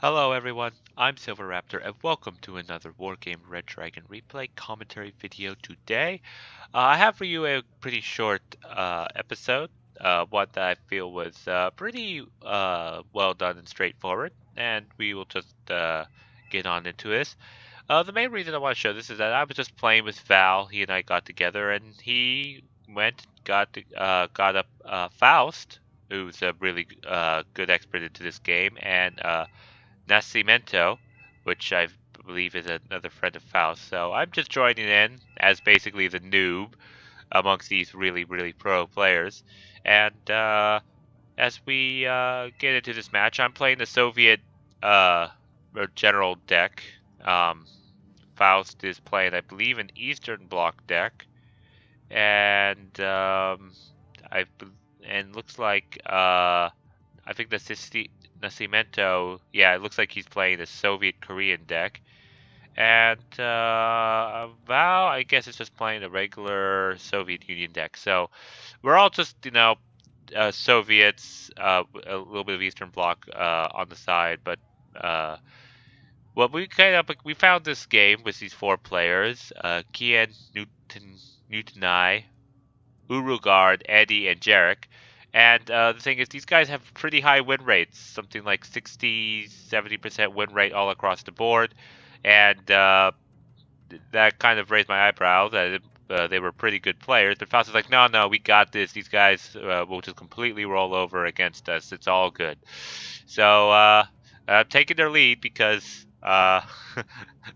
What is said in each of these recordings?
Hello everyone, I'm Silverraptor and welcome to another Wargame Red Dragon replay commentary video today. I have for you a pretty short episode, one that I feel was pretty well done and straightforward, and we will just get on into this. The main reason I want to show this is that I was just playing with Valh. He and I got together, and he went got a Faust, who's a really good expert into this game, and Nascimento, which I believe is another friend of Faust. So I'm just joining in as basically the noob amongst these really pro players. And as we get into this match, I'm playing the Soviet general deck. Faust is playing, I believe, an Eastern Bloc deck, and I and looks like I think the Nascimento, yeah, it looks like he's playing the Soviet Korean deck. And Valh, I guess, is just playing a regular Soviet Union deck. So we're all just, Soviets, a little bit of Eastern Bloc on the side. But what we found this game with these four players, Kian, Newtonai, Urugard, Eddie, and Jarek. And the thing is, these guys have pretty high win rates, something like 60-70% win rate all across the board. And that kind of raised my eyebrows that they were pretty good players. But Faust was like, no, we got this. These guys will just completely roll over against us. It's all good. So I'm taking their lead because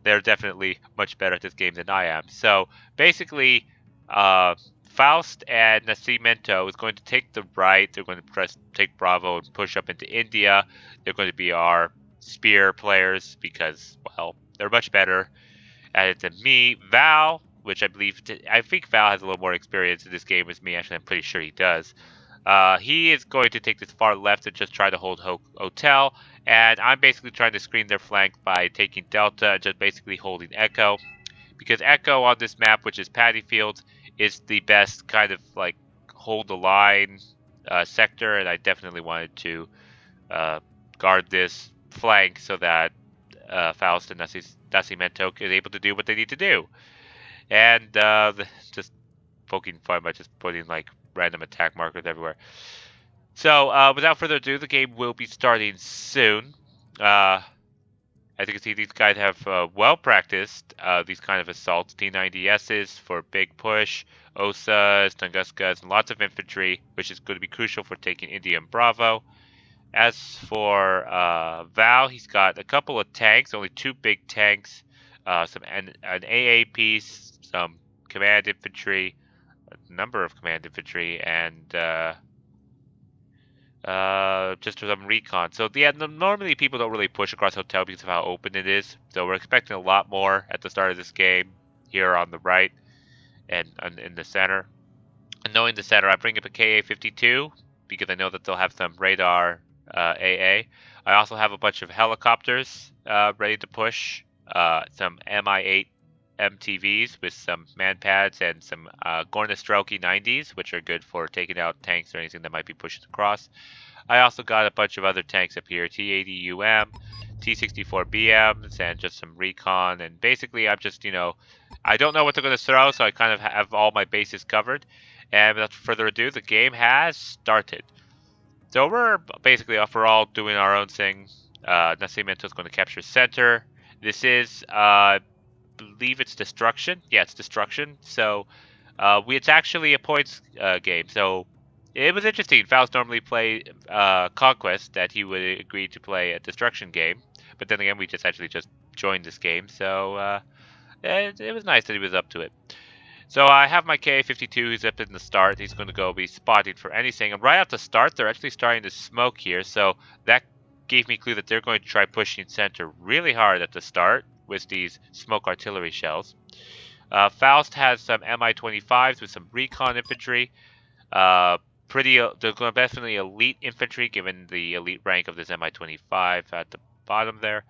they're definitely much better at this game than I am. So basically, Faust and Nascimento is going to take the right. They're going to take Bravo and push up into India. They're going to be our spear players because, well, they're much better at it than me. Valh, which I think Valh has a little more experience in this game with me. Actually, I'm pretty sure he does. He is going to take this far left and just try to hold Hotel. And I'm basically trying to screen their flank by taking Delta and just basically holding Echo. Because Echo on this map, which is Paddy Fields, is the best kind of like hold the line sector, and I definitely wanted to guard this flank so that Faust and Nascimento is able to do what they need to do. And just poking fun by just putting like random attack markers everywhere. So without further ado, the game will be starting soon. As you can see, these guys have well practiced these kind of assaults. T90Ss for big push, OSAs, Tunguskas, and lots of infantry, which is going to be crucial for taking India and Bravo. As for Valh, he's got a couple of tanks, only 2 big tanks, an AA piece, some command infantry, a number of command infantry, and just some recon. So yeah, normally people don't really push across Hotel because of how open it is. So we're expecting a lot more at the start of this game here on the right and in the center. And knowing the center, I bring up a KA-52 because I know that they'll have some radar AA. I also have a bunch of helicopters ready to push, some Mi-8 MTVs with some man pads and some Gornostroki 90s, which are good for taking out tanks or anything that might be pushed across. I also got a bunch of other tanks up here, T-80UM, T-64BMs, and just some recon. And basically, I'm just, I don't know what they're going to throw, so I kind of have all my bases covered. And without further ado, the game has started. So we're basically, for all doing our own thing. Nascimento is going to capture center. This is, believe it's destruction. Yeah, it's destruction. So it's actually a points game. So it was interesting. Faust normally play conquest, that he would agree to play a destruction game, but then again we just joined this game. So it was nice that he was up to it. So I have my KA-52 who's up in the start. He's going to go be spotting for anything, and right at the start they're actually starting to smoke here, so that gave me a clue that they're going to try pushing center really hard at the start with these smoke artillery shells. Faust has some Mi-25s with some recon infantry. They're going to definitely elite infantry given the elite rank of this Mi-25 at the bottom there.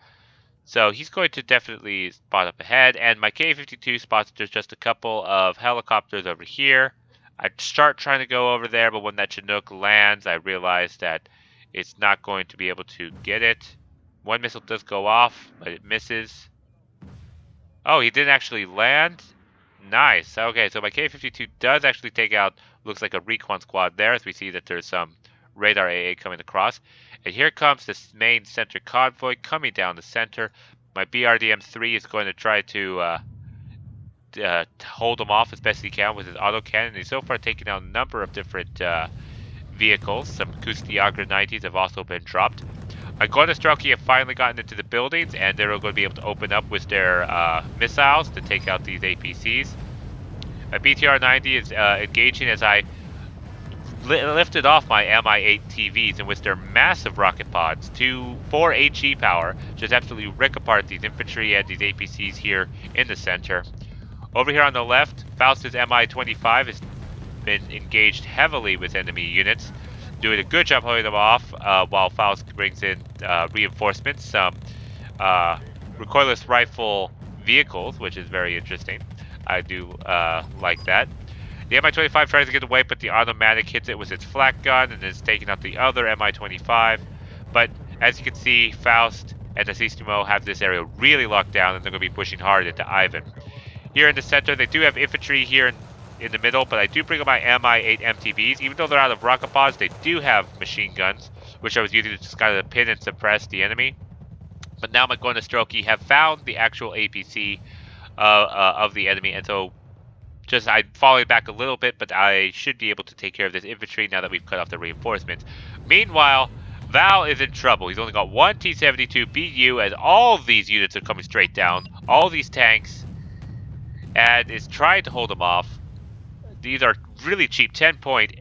So he's going to definitely spot up ahead, and my KA-52 spots there's just a couple of helicopters over here. I start trying to go over there, but when that Chinook lands, I realize that it's not going to be able to get it. One missile does go off, but it misses. Oh, he didn't actually land? Nice. Okay, so my K-52 does actually take out, looks like a recon squad there, as we see that there's some radar AA coming across. And here comes this main center convoy coming down the center. My BRDM-3 is going to try to hold him off as best he can with his autocannon. He's so far taken out a number of different vehicles. Some Kustiagra 90s have also been dropped. My Gornostroki have finally gotten into the buildings, and they're going to be able to open up with their missiles to take out these APCs. My BTR-90 is engaging as I lifted off my Mi-8 TVs, and with their massive rocket pods, 4 HE power, just absolutely rip apart these infantry and these APCs here in the center. Over here on the left, Faust's Mi-25 has been engaged heavily with enemy units, doing a good job holding them off while Faust brings in reinforcements, some recoilless rifle vehicles, which is very interesting. I do like that. The Mi-25 tries to get away, but the automatic hits it with its flak gun and is taking out the other Mi-25. But as you can see, Faust and Nascimento have this area really locked down, and they're going to be pushing hard into Ivan. Here in the center, they do have infantry here in the middle, but I do bring up my Mi-8 MTBs. Even though they're out of rocket pods, they do have machine guns, which I was using to just kind of pin and suppress the enemy. But now my Gornostroki have found the actual APC of the enemy, and so I'm falling back a little bit, but I should be able to take care of this infantry now that we've cut off the reinforcements. Meanwhile, Valh is in trouble. He's only got one T-72 BU, as all of these units are coming straight down, all these tanks, and is trying to hold them off. These are really cheap 10-point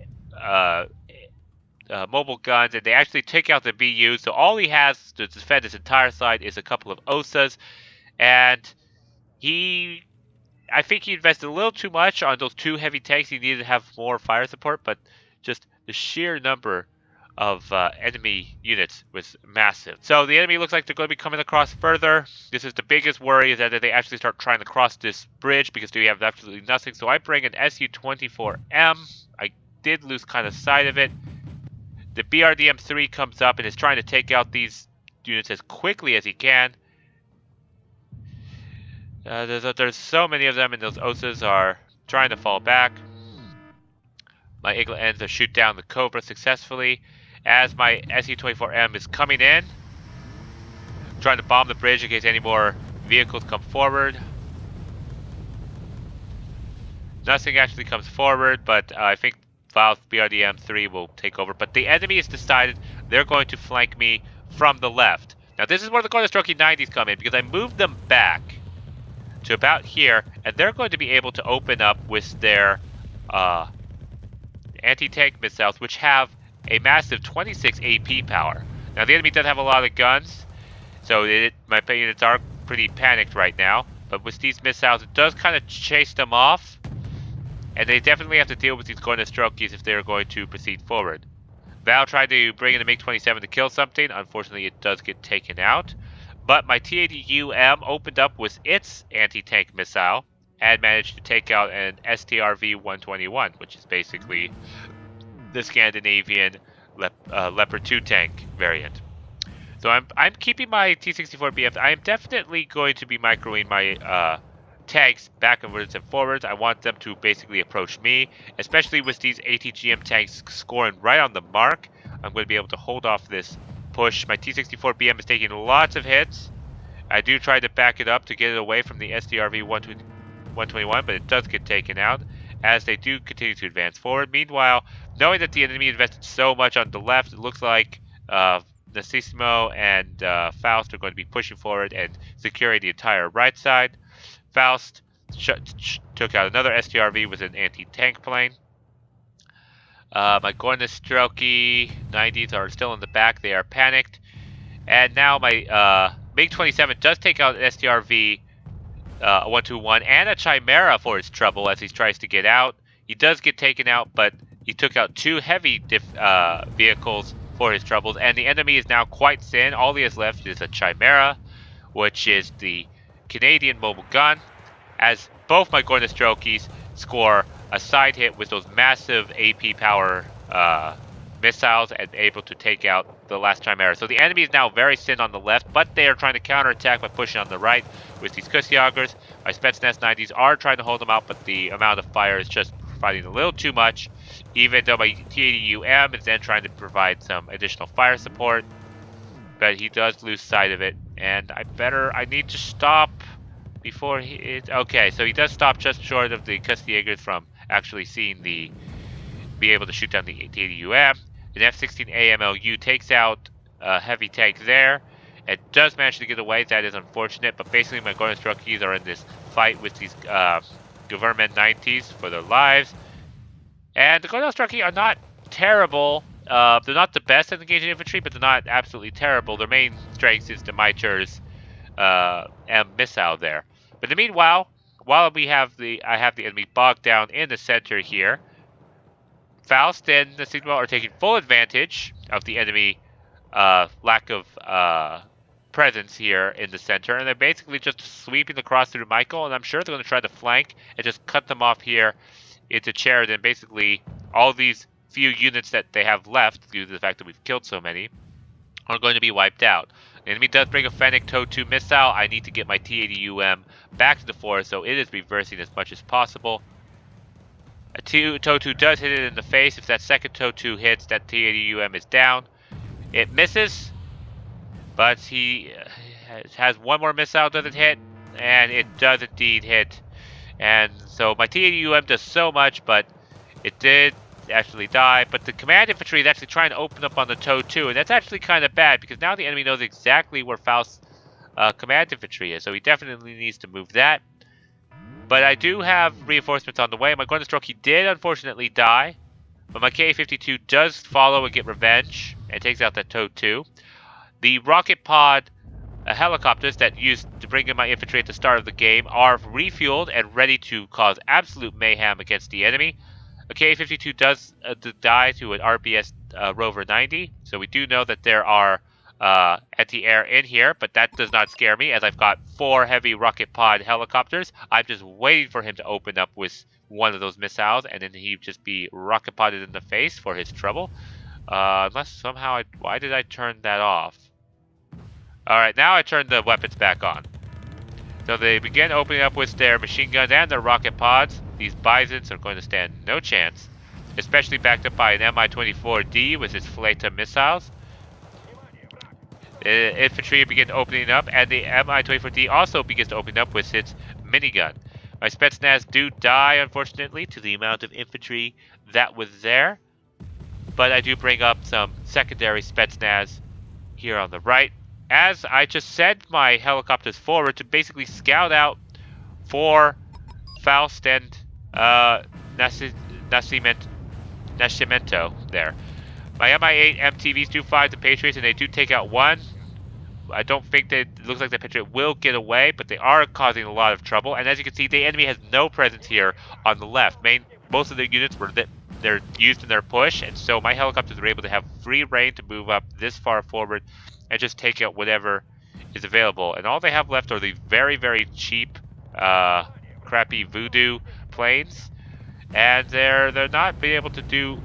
mobile guns, and they actually take out the BU, so all he has to defend his entire side is a couple of OSAs, and I think he invested a little too much on those 2 heavy tanks. He needed to have more fire support, but just the sheer number of enemy units was massive. So the enemy looks like they're going to be coming across further. This is the biggest worry, is that they actually start trying to cross this bridge, because we have absolutely nothing. So I bring an Su-24M. I did lose kind of sight of it. The BRDM-3 comes up and is trying to take out these units as quickly as he can. There's so many of them, and those OSAs are trying to fall back. My Eagle ends to shoot down the Cobra successfully as my Su-24M is coming in, trying to bomb the bridge in case any more vehicles come forward. Nothing actually comes forward, but I think Valh's BRDM-3 will take over. But the enemy has decided they're going to flank me from the left. Now this is where the Gornostroki 90s come in, because I moved them back to about here, and they're going to be able to open up with their anti-tank missiles, which have a massive 26 AP power. Now the enemy does have a lot of guns, so my units are pretty panicked right now, but with these missiles it does kind of chase them off, and they definitely have to deal with these Gornostrokis if they're going to proceed forward. Valh tried to bring in a MiG-27 to kill something. Unfortunately, it does get taken out. But my T-80UM opened up with its anti-tank missile and managed to take out an STRV-121, which is basically the Scandinavian Leopard 2 tank variant. So I'm keeping my T-64BF. I am definitely going to be microing my tanks backwards and forwards. I want them to basically approach me, especially with these ATGM tanks scoring right on the mark. I'm going to be able to hold off this push. My T-64BM is taking lots of hits. I do try to back it up to get it away from the STRV-121, but it does get taken out as they do continue to advance forward. Meanwhile, knowing that the enemy invested so much on the left, it looks like Nascimento and Faust are going to be pushing forward and securing the entire right side. Faust took out another STRV with an anti-tank plane. My Gornostroki 90s are still in the back. They are panicked. And now my MiG-27 does take out an STRV 121 and a Chimera for his trouble as he tries to get out. He does get taken out, but he took out 2 heavy vehicles for his troubles. And the enemy is now quite thin. All he has left is a Chimera, which is the Canadian mobile gun, as both my Gornostrokis score a side hit with those massive AP power missiles and able to take out the last Chimera. So the enemy is now very thin on the left, but they are trying to counterattack by pushing on the right with these Kussjagers. My Spetsnaz 90s are trying to hold them out, but the amount of fire is just providing a little too much, even though my T-80UM is then trying to provide some additional fire support. But he does lose sight of it, and I need to stop before okay, so he does stop just short of the Kussjagers from actually seeing be able to shoot down the T-80UM. An F-16 AMLU takes out a heavy tank there. It does manage to get away. That is unfortunate, but basically my Golden Struckies are in this fight with these government 90s for their lives. And the Golden Struckies are not terrible. They're not the best at engaging infantry, but they're not absolutely terrible. Their main strength is the Miters and missile there. But in the meanwhile, while I have the enemy bogged down in the center here, Faust and Nascimento are taking full advantage of the enemy lack of presence here in the center, and they're basically just sweeping across through Michael, and I'm sure they're going to try to flank and just cut them off here into Cherad, and basically all these few units that they have left, due to the fact that we've killed so many, are going to be wiped out. The enemy does bring a Fennec TOW-2 missile. I need to get my T-80UM back to the forest, so it is reversing as much as possible. A TOW-2 does hit it in the face. If that second TOW-2 hits, that T-80UM is down. It misses, but he has one more missile, doesn't hit, and it does indeed hit. And so my T-80UM does so much, but it did actually die. But the command infantry is actually trying to open up on the TOW-2, and that's actually kind of bad, because now the enemy knows exactly where Faust's command infantry is, so he definitely needs to move that. But I do have reinforcements on the way. My Grundstroke did unfortunately die, but my Ka-52 does follow and get revenge and takes out that TOW-2. The rocket pod helicopters that used to bring in my infantry at the start of the game are refueled and ready to cause absolute mayhem against the enemy. A Ka-52 does die to an RBS Rover 90, so we do know that there are anti-air in here, but that does not scare me, as I've got 4 heavy rocket pod helicopters. I'm just waiting for him to open up with one of those missiles, and then he'd just be rocket podded in the face for his trouble. Unless somehow why did I turn that off? Alright, now I turned the weapons back on. So they begin opening up with their machine guns and their rocket pods. These Bisons are going to stand no chance, especially backed up by an Mi-24D with its Fleta missiles. Infantry begin opening up, and the Mi-24D also begins to open up with its minigun. My Spetsnaz do die, unfortunately, to the amount of infantry that was there. But I do bring up some secondary Spetsnaz here on the right. As I just sent my helicopters forward to basically scout out for Faust and Nascimento there. My Mi-8 MTVs do find the Patriots, and they do take out one. I don't think that it looks like the Patriot will get away, but they are causing a lot of trouble. And as you can see, the enemy has no presence here on the left. Most of their units were they're used in their push, and so my helicopters were able to have free reign to move up this far forward and just take out whatever is available. And all they have left are these very, very cheap, crappy Voodoo planes, and they're not being able to do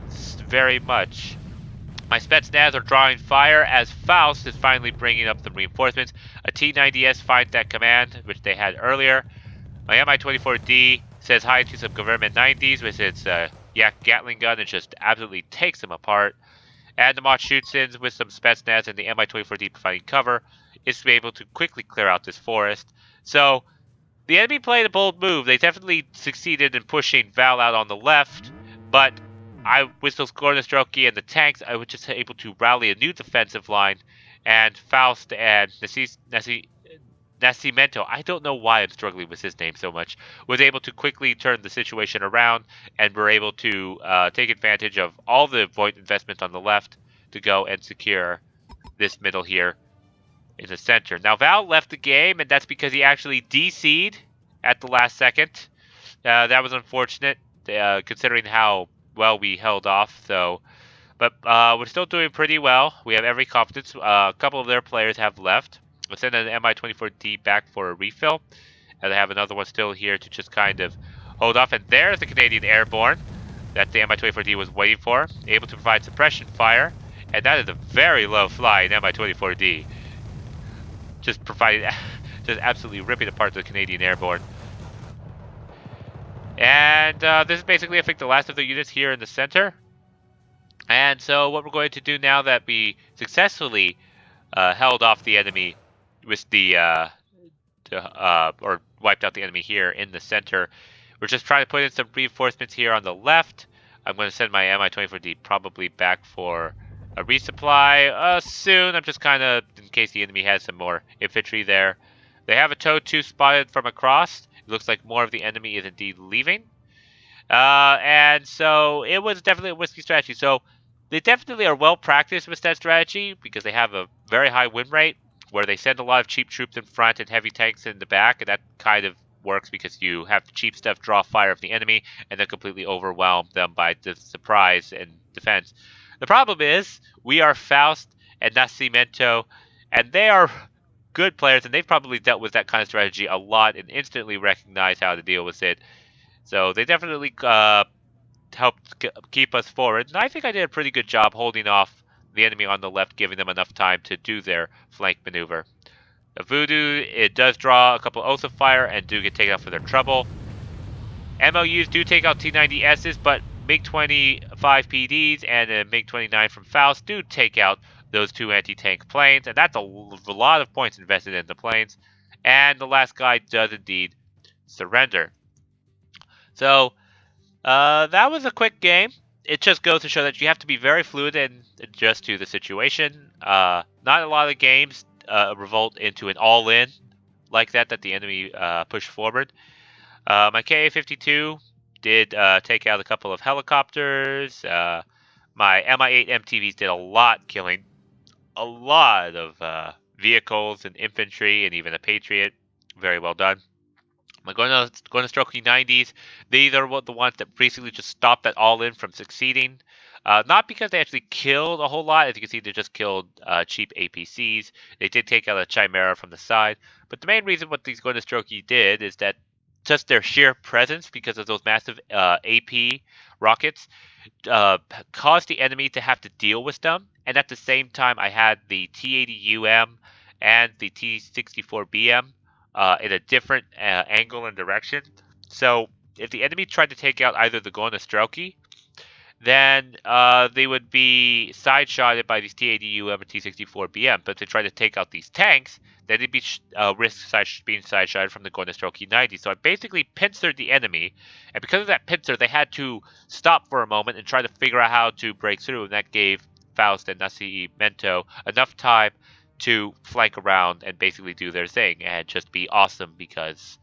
very much. My Spetsnaz are drawing fire as Faust is finally bringing up the reinforcements. A T-90S finds that command, which they had earlier. My Mi-24D says hi to some government 90s with its Yak Gatling gun and just absolutely takes them apart. And the Mach shoots in with some Spetsnaz, and the Mi-24D providing cover is to be able to quickly clear out this forest. So the enemy played a bold move. They definitely succeeded in pushing Valh out on the left, but with those Gornostroki and the tanks, I was just able to rally a new defensive line, and Faust and Nascimento, I don't know why I'm struggling with his name so much, was able to quickly turn the situation around, and were able to take advantage of all the void investment on the left to go and secure this middle here in the center. Now, Valh left the game, and that's because he actually DC'd at the last second. That was unfortunate, considering how well we held off, but we're still doing pretty well. We have every confidence. A couple of their players have left. We'll send an Mi-24D back for a refill, and I have another one still here to just kind of hold off. And there's the Canadian Airborne. that the Mi-24D was waiting for. Able to provide suppression fire, and that is a very low fly in Mi-24D. Just providing, just absolutely ripping apart the Canadian Airborne. And this is basically, I think, the last of the units here in the center. And so what we're going to do now that we successfully held off the enemy with the, or wiped out the enemy here in the center, we're just trying to put in some reinforcements here on the left. I'm going to send my Mi-24D probably back for a resupply soon. I'm just kind of, in case the enemy has some more infantry there. They have a TOW 2 spotted from across. It looks like more of the enemy is indeed leaving. And so it was definitely a risky strategy. So they definitely are well practiced with that strategy because they have a very high win rate where they send a lot of cheap troops in front and heavy tanks in the back, and that kind of works because you have the cheap stuff draw fire of the enemy and then completely overwhelm them by the surprise and defense. The problem is we are Faust and Nascimento, and they are good players, and they've probably dealt with that kind of strategy a lot and instantly recognize how to deal with it. So they definitely helped keep us forward, and I think I did a pretty good job holding off the enemy on the left, giving them enough time to do their flank maneuver. The Voodoo, it does draw a couple oaths of fire and do get taken out for their trouble. MOUs do take out T-90Ss, but MiG-25 PDs and a MiG-29 from Faust do take out those two anti-tank planes, and that's a lot of points invested in the planes. And the last guy does indeed surrender. So, that was a quick game. It just goes to show that you have to be very fluid and adjust to the situation. Not a lot of games revolt into an all-in like that the enemy pushed forward. My Ka-52 did take out a couple of helicopters. My Mi-8 MTVs did a lot, killing a lot of vehicles and infantry and even a Patriot. Very well done. I'm going to stroke 90s. These are the ones that basically just stopped that all-in from succeeding. Not because they actually killed a whole lot. As you can see, they just killed cheap APCs. They did take out a Chimera from the side. But the main reason what these going to stroke did is that just their sheer presence, because of those massive AP rockets, caused the enemy to have to deal with them. And at the same time, I had the T-80UM and the T-64BM in a different angle and direction. So if the enemy tried to take out either the Gonastrelki, then they would be side-shotted by these T-80UM and T-64BM. But if they try to take out these tanks, then they'd be being side-shotted from the Gonastrelki 90. So I basically pincered the enemy, and because of that pincer, they had to stop for a moment and try to figure out how to break through, and that gave Faust and Nascimento enough time to flank around and basically do their thing and just be awesome because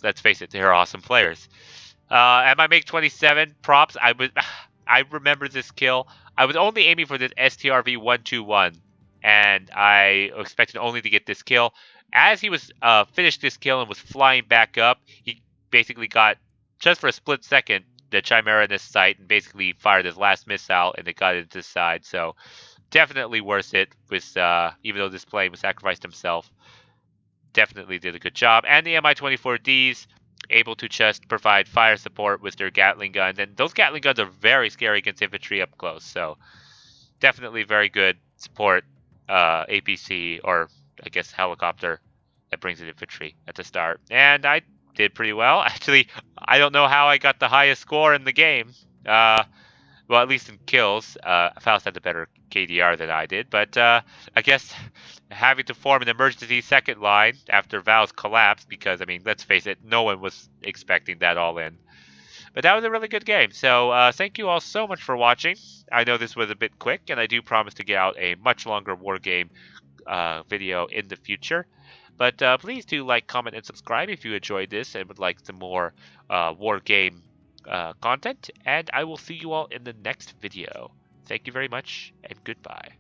let's face it, they're awesome players. At my MiG-27 props, I remember this kill. I was only aiming for this STRV-121, and I expected only to get this kill. As he was finished this kill and was flying back up, he basically got, just for a split second, the Chimera in his sight and basically fired his last missile, and it got into his side. So definitely worth it, with even though this plane was sacrificed himself. Definitely did a good job. And the Mi-24Ds able to just provide fire support with their Gatling gun. And those Gatling guns are very scary against infantry up close. So definitely very good support APC, or I guess helicopter, that brings in infantry at the start. And I did pretty well. Actually, I don't know how I got the highest score in the game. Well, at least in kills. Faust had the better KDR than I did, but I guess having to form an emergency second line after Valh's collapse, because, I mean, let's face it, no one was expecting that all in. But that was a really good game, so thank you all so much for watching. I know this was a bit quick, and I do promise to get out a much longer Wargame video in the future. But please do like, comment, and subscribe if you enjoyed this and would like some more Wargame content, and I will see you all in the next video. Thank you very much, and goodbye.